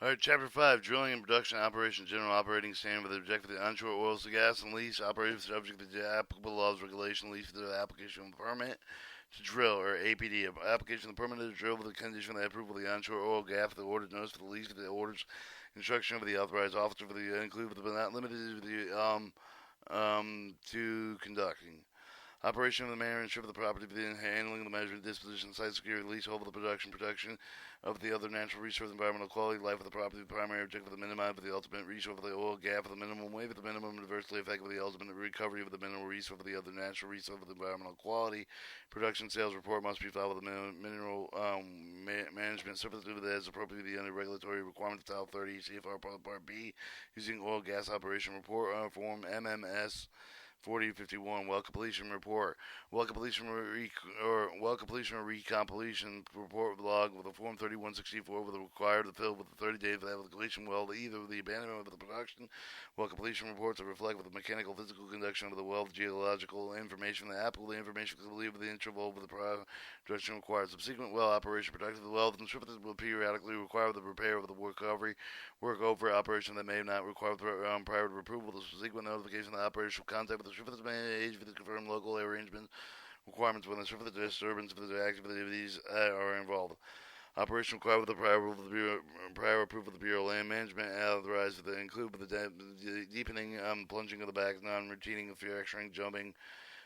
All right, Chapter 5 Drilling and Production Operations General Operating Standard with the objective of the onshore oil, gas, and lease operated subject to the applicable laws, regulation, lease for the application of a permit to drill, or APD. Application of the permit to drill with the condition of the approval of the onshore oil, gas, for the order notice for the lease for the orders, instruction of the authorized officer for the include, but not limited to to conducting. Operation of the manner and strip of the property within handling the measurement, disposition, site security, leasehold of the production, protection of the other natural resource, environmental quality, life of the property, the primary objective of the minimum of the ultimate resource of the oil, gas of the minimum wave of the minimum, adversely affected with the ultimate recovery of the mineral resource of the other natural resource of the environmental quality. Production sales report must be filed with the mineral management service as appropriately under regulatory requirements, Title 30 CFR Part B, using oil gas operation report form MMS 4051 well completion report, well completion or recompletion report log with a form 3164 with the required to fill with the 30 days of application well either the abandonment of the production, well completion reports that reflect with the mechanical physical conduction of the well, the geological information, the applicable information to believe the interval of the production required, subsequent well operation protected the well, the instructors will periodically require the repair of the recovery work over operation that may not require prior to approval. The subsequent notification of the operator shall contact with the surface management for the confirmed local arrangement requirements when the surface disturbance of the activities are involved. Operation required with the prior approval of the Bureau of Land Management authorized to include with the deepening, plunging of the back, non-routining, fracturing, jumping,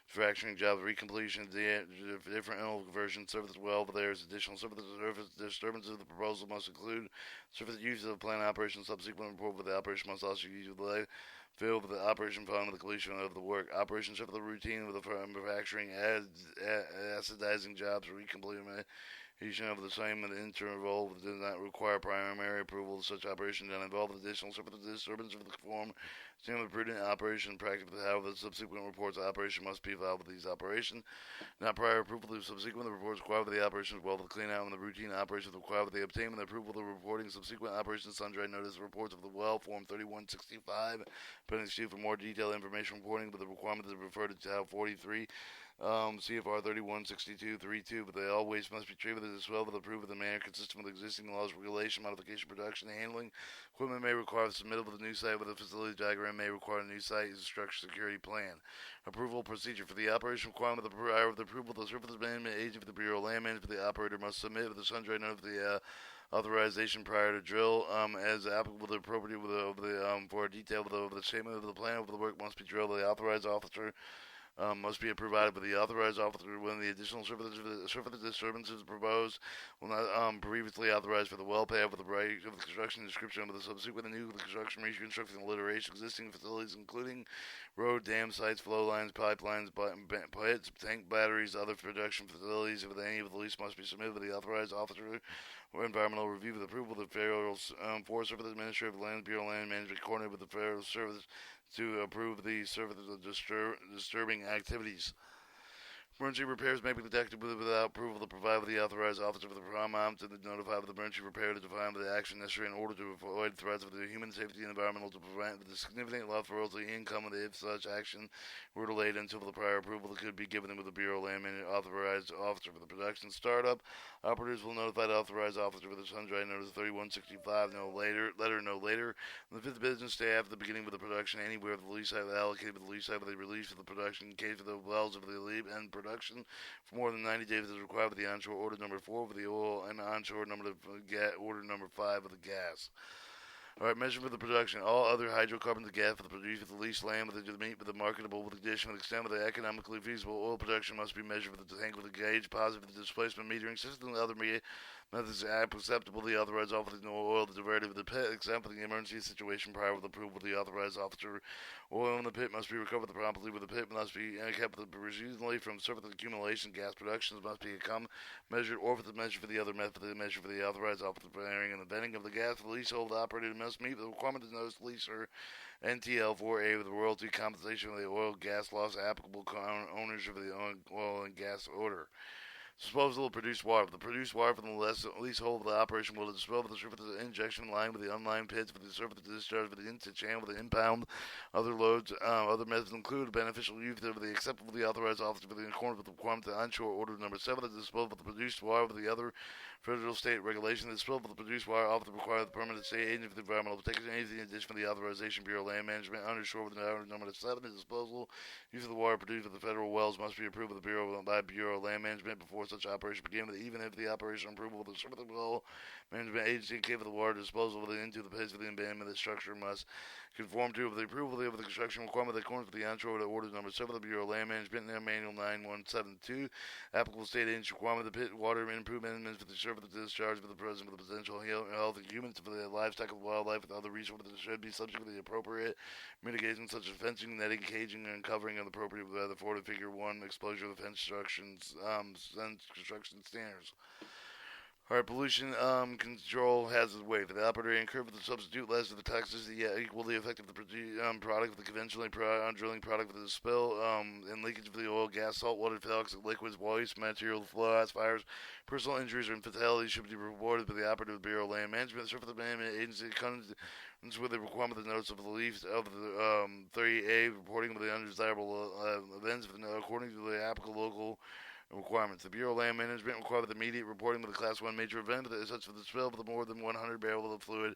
fracturing jobs, recompletion, different interval conversion, surface well, but there is additional surface disturbances. The proposal must include surface use of the plant operation. Subsequent report for the operation must also use the field for the operation following the completion of the work. Operations of the routine with the manufacturing, acidizing jobs, recompletion of the same interval does not require primary approval of such operation and involve additional surface disturbance of the form. Standard prudent operation practice, however, the subsequent reports of operation must be filed with these operations. Not prior approval of subsequent reports required for the operations, well, the clean out and the routine operations required for the obtainment and approval of the reporting subsequent operations, sundry notice reports of the well, form 3165. Appendix 2 for more detailed information reporting, but the requirement is referred to Title 43. CFR 3162.32, but they always must be treated as well with approved in the manner consistent with existing laws, regulation, modification, production, handling. Equipment may require the submittal of the new site with a facility diagram, may require a new site as a structure security plan. Approval procedure for the operation requirement of the prior of the approval of the surface management agent for the Bureau of Land Management, the operator must submit with the sundry note of the authorization prior to drill, as applicable to the property for a detail of the statement of the plan of the work must be drilled. The authorized officer must be provided by the authorized officer when the additional surface disturbances proposed will not previously authorized for the well pad with the right of the construction description of the subsequent new construction, reconstruction, and alliteration existing facilities, including road, dam sites, flow lines, pipelines, pits, tank batteries, other production facilities. If any of the lease must be submitted to the authorized officer or environmental review with approval of the Federal Forest Service Administrative Land Bureau of Land Management coordinated with the Federal Service to approve the service of disturbing activities. Emergency repairs may be conducted without approval to provide with the authorized officer for the prompt and notify of the emergency repair to define the action necessary in order to avoid threats of the human safety and environmental to prevent the significant loss for the income of if such action were delayed until the prior approval that could be given with the Bureau of Land Management authorized officer for the production startup. Operators will notify the authorized officer for the sundry notice 3165 no later than the fifth business day after the beginning of the production anywhere of the lease site allocated with the lease site with the release of the production in case of the wells of the leave and production for more than 90 days is required with the onshore order number 4 for the oil and onshore order number 5 of the gas. Alright, measure for the production. All other hydrocarbons and gas for the produce with the leased land with the meat with the marketable with the condition with the extent of the economically feasible oil production must be measured with the tank with the gauge, positive with the displacement metering system, and other methods acceptable to the authorized officer no oil diverted with the pit, except for the emergency situation prior with approval of the authorized officer. Oil in the pit must be recovered promptly with the pit must be kept reasonably from surface accumulation. Gas productions must be measured or with the measure for the other method, the measure for the authorized officer preparing and the venting of the gas. The leasehold operator must meet the requirement of notice leaser NTL 4A with the royalty compensation of the oil gas loss applicable owners of the oil and gas order. Disposal of produced water. The produced water from the leasehold of the operation will dispose of the surface injection line with the unlined pits for the surface discharge with the into channel with the impound. Other loads, other methods include beneficial use of the acceptable of the authorized officer for the accordance with the requirement of the onshore order number 7 to dispose of the produced water with the other federal state regulation. The spill of the produced water often require the permanent state agency for the environmental protection agency in addition to the authorization Bureau of Land Management undershore with the number 7. The disposal use of the water produced at the federal wells must be approved by Bureau of Land Management before such operation begins. Even if the operation approval of the Surface Well Management Agency and capable of the water disposal into the place of the abandonment, the structure must conform to the approval of the construction requirement in accordance with the onshore order number 7 of the Bureau of Land Management Manual 9172. Applicable state agency requirement of the pit water improvement for the surface discharge for the present for the potential health of humans, for the livestock and wildlife and other resources should be subject to the appropriate mitigation such as fencing, netting, caging, and covering of the appropriate the Florida Figure 1 exposure of the fence construction standards. Alright, pollution control has its way. For the operator incur for the substitute less of the toxicity yet equally effective the product of the conventionally drilling product with the spill and leakage of the oil, gas, salt, water, toxic liquids, waste, material, floods, fires, personal injuries, or fatalities should be reported by the operative Bureau of Land Management. The Surface Management Agency comes with the requirement of the notice of the leaf of the 30A reporting of the undesirable events according to the applicable local requirements. The Bureau of Land Management requires the immediate reporting of the Class 1 major event, such for the spill of more than 100 barrels of fluid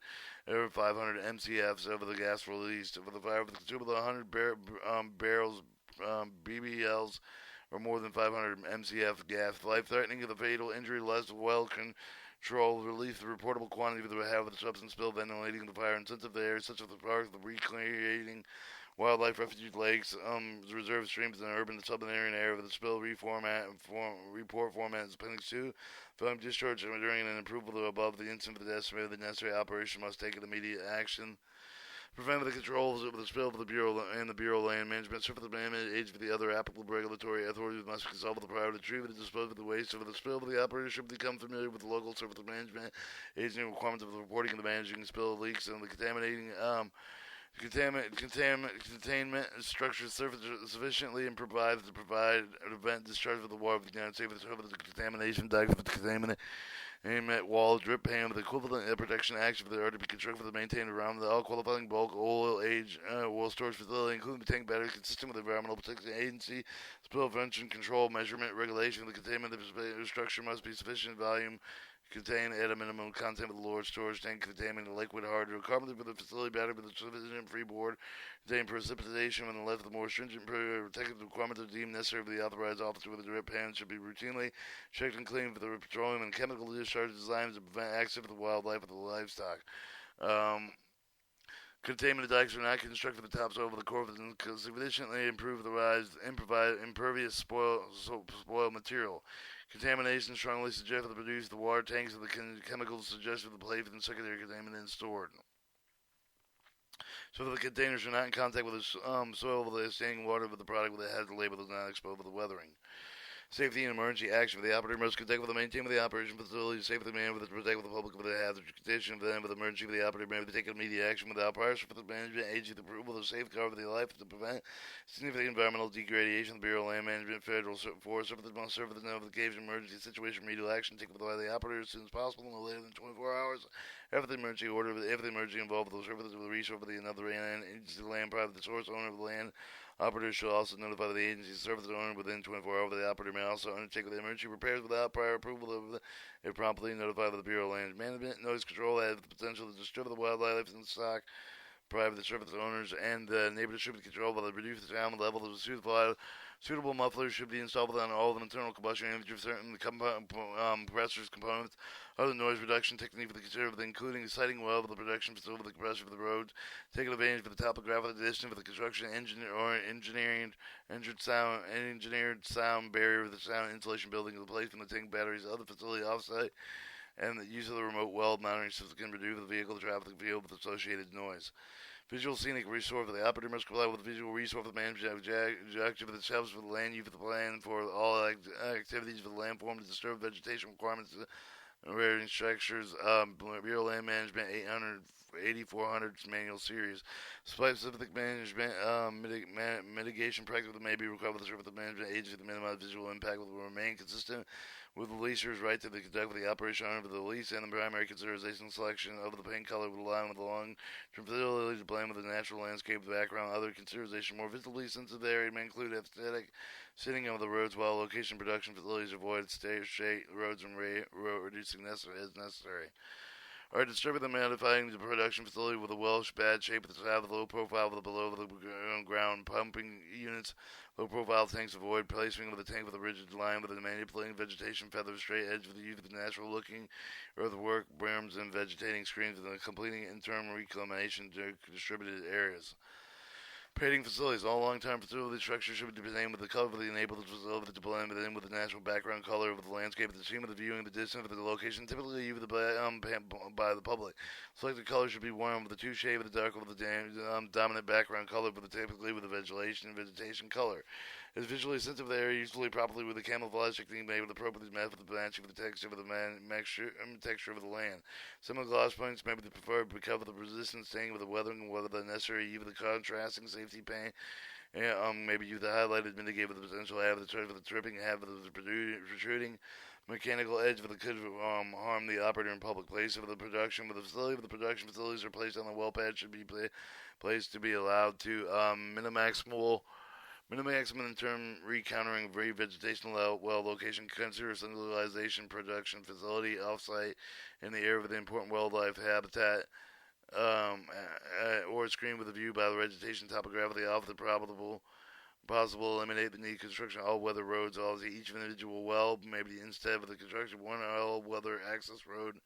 over 500 MCFs over the gas released. For the fire, the consumable 100 barrels BBLs or more than 500 MCF gas, life-threatening of the fatal injury, less well control, release the reportable quantity of the behalf of the substance spill, ventilating the fire, insensitive air, such as the park, the recreating wildlife refuge lakes, reserve streams, and urban submarine area of the spill report format is appendix 2. Following discharge during an approval of the above the incident of the estimated the necessary operation must take an immediate action. Prevent the controls of the spill of the Bureau and the Bureau of Land Management. Surface Management Agency for the other applicable regulatory authorities must consult with the prior to treatment and dispose of the waste of the spill. The operator should become familiar with the local surface management agency requirements of the reporting and the managing spill leaks and the contaminating containment structures sufficiently and provide to prevent discharge of the water of the United States with the contamination documents with the contaminant wall drip pan with the equivalent protection action for the earth to be constructed to maintain around the all qualifying bulk oil storage facility, including the tank battery consistent with the Environmental Protection Agency spill prevention control measurement regulation. The containment of the structure must be sufficient volume contain at a minimum content of the lower storage tank containing the liquid hydrocarbons for the facility battery with a sufficient freeboard contain precipitation when the left of the more stringent protective requirements are deemed necessary for the authorized officer with the drip pan should be routinely checked and cleaned for the petroleum and chemical discharge designs to prevent accidents for the wildlife and the livestock. Containment dikes are not constructed with the tops over the core and sufficiently improve the impervious spoil material. Contamination strongly suggested to produce the water tanks of the chemicals suggested for the plate and secondary contaminant stored. So the containers are not in contact with the soil with the standing water of the product with the hazard label is not exposed to the weathering. Safety and emergency action for the operator must contact with the maintain with the operation facility, safely man with the protect with the public with the hazard condition for them with emergency for the operator may take immediate action with the operator for the management agency the approval of safeguard for the life to prevent significant environmental degradation. The Bureau of Land Management, Federal Forest Service must serve with the notification of emergency situation remedial action taken by the operator as soon as possible, no later than 24 hours after the emergency order. If the emergency involved the service of the resource of the another land agency land private the source owner of the land. Operators shall also notify the agency's service owner within 24 hours. The operator may also undertake the emergency repairs without prior approval of it promptly notified the Bureau of Land Management. Noise control has the potential to disturb the wildlife and stock. Private service owners and neighbors should be controlled by the reduced sound level of the suitable mufflers should be installed on all the internal combustion engines, certain compressors components. Other noise reduction technique for the considered, including sighting well of the production facility, the compressor for the roads, taking advantage of the topographic distance for the construction engineered sound barrier for the sound insulation building, the placement of the tank batteries, other facility offsite, and the use of the remote well monitoring system can reduce the vehicle traffic field with associated noise. Visual scenic resource for the operator must comply with the visual resource for the management objective of the shelves for the land use for the plan for all activities for the landform to disturb vegetation requirements varying structures. Bureau Land Management 8400 manual series. Specific management mitigation practice that may be required with the surface management agency to minimize visual impact will remain consistent with the leaser's right to conduct the operation under the lease and the primary consideration selection of the paint color would align with the long-term facility to blend with the natural landscape background. Other consideration more visually sensitive area may include aesthetic sitting of the roads while location production facilities avoid straight roads and reducing as necessary. Are distributing and modifying the production facility with a Welsh bad shape at the top, low profile with below the ground pumping units, low profile tanks, avoid placing of the tank with a rigid line with a manipulating vegetation feather straight edge with the use of the natural looking earthwork, berms, and vegetating screens with a completing interim reclamation to distributed areas. Painting facilities. All long-term facility structures should be designed with the color that enables the facility to blend within with the natural background color of the landscape of the scene with the viewing the distance of the location, typically used by the public. Selected color should be warm with the two shade of the dark of the dominant background color, but typically with the vegetation color. Is visually sensitive to the area, usually properly with a camouflage technique made with appropriately matched with the matching with the texture of the texture of the land. Similar gloss points may be preferred because of the resistance staying with the weathering and whether the necessary use of the contrasting safety paint. Maybe use the highlighted mitigate with the potential have the for the tripping, have the protruding mechanical edge that could harm the operator in public place of the production with the facility. With the production facilities are placed on the well pad should be placed to be allowed to minimum in term recountering vegetation well location. Consider centralization production facility offsite in the area of the important wildlife habitat or screen with a view by the vegetation topography off the possible eliminate the need construction all weather roads. Each individual well maybe instead of the construction one all weather access road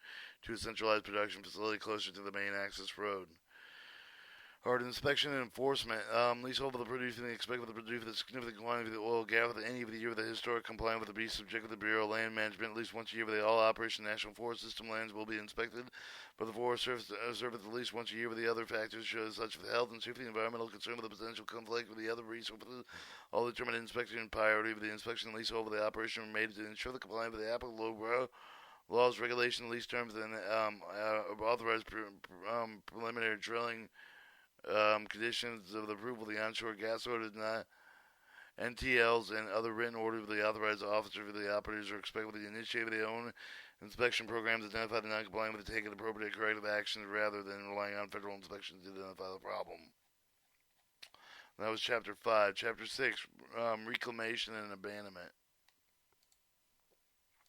to a centralized production facility closer to the main access road. Hard inspection and enforcement. Leasehold of the producer and expect with the producer the significant quantity of the oil gathered any of the year of the historic compliant with the be subject to the Bureau of Land Management at least once a year with the all Operation National Forest System lands will be inspected by the Forest Service at least once a year with the other factors such as the health and safety, environmental concern with the potential conflict with the other resources. All determined inspection and priority of the inspection and leasehold of the operation were made to ensure the compliance with the applicable laws, regulation, lease terms, and authorized preliminary drilling. Conditions of the approval of the onshore gas order not NTLs and other written orders of the authorized officer of the operators are expected to initiate their own inspection programs, identify the non-compliant with taking appropriate corrective actions rather than relying on federal inspections to identify the problem. That was Chapter 5. Chapter 6, Reclamation and Abandonment.